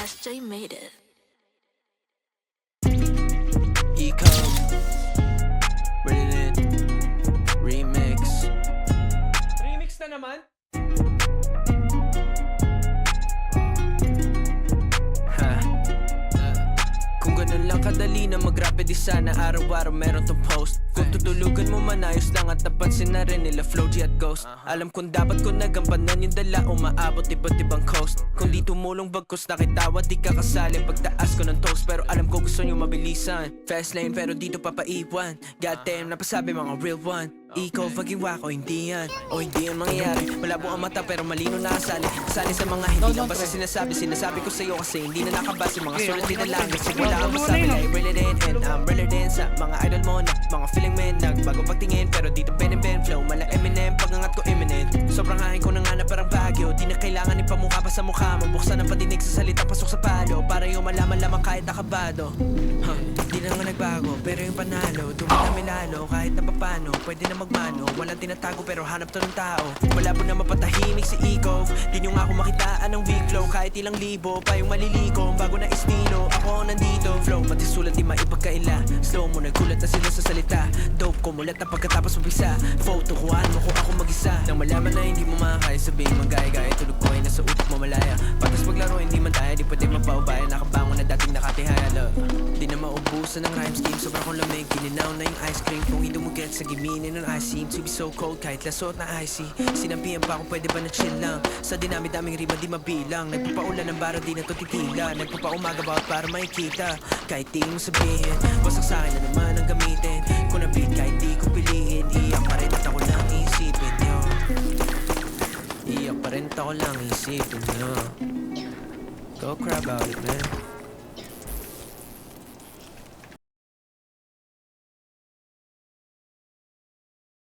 SJ made it. Ikaw, Brilliant Remix. Remix na naman? Kung ganun lang kadali na mag-rap, di sana araw-araw meron tong post. Kung tutulugan mo man ayos lang at napansin na rin nila Flow G at Ghost. Alam kong dapat ko nagampanan yung dala, umaabot iba't ibang coast. Kung di tumulong bagkos nakitawa, di ka kasali pagtaas ko ng toast. Pero alam ko gusto nyo mabilisan, fast lane pero dito papaiwan. Goddamn, napasabi mga real one. Ikaw, maging wako, hindi yan o hindi yan mangyayari. Malabo ang mata pero malino na kasali. Kasali sa mga hindi lang basta sinasabi ko sa'yo kasi hindi na nakabase. Mga sulat din na lang kasi wala kang masabi. Like really din and I'm really din sa mga idol mo na mga feeling men. Nagbago pagtingin pero dito Ben and Ben flow mala Eminem, pagangat ko imminent. Sobrang hain ko na nga na parang bagyo. Di na kailangan ipamukha pa sa mukha mo. Buksan ang patinig sa salita, pasok sa palo para yung malaman lamang kahit nakabado. Di na nga nagbago pero yung panalo dumadami lalo kahit na papano. Pwede na magmano, walang tinatago pero hanap to ng tao. Malabo na mapatahimik si Ego. Di nyo nga ako makitaan ng big flow. Kahit ilang libo pa yung malilikom. Bago na estilo, ako ang nandito. Flow, pati sulat di maipagkaila. Slow mo, nagkulat na sila sa salita. Dope ko, mulat na pagkatapos mabisa. Photo, kuhaan mo kung ako mag-isa. Nang malaman na hindi mo makakaya sabihin magaya-gaya. Tulog ko ay nasa utak mo malaya. Patas paglaro, hindi man tayo, di pwede magpaubaya. Nakabangon na dating nakatihaya. Di na maubusan ng rhyme scheme. Sobrang kong lamig, kininaw na yung ice cream. Kung hindi mo get sa giminin ng I seem to be so cold kahit lasot na icy. Sinabihan pa kung pwede ba na chill lang. Sa dinami-daming rima di mabilang. Nagpapaulan ng bara di na to titila. Nagpapaumaga bawat para makikita. Kahit di mo sabihin, wasak sa'kin na naman ang gamitin. Kung na-beat kahit di ko piliin, iyak pa rin at ako lang isipin nyo. Iyak pa rin at ako lang isipin nyo. Go cry about it, man.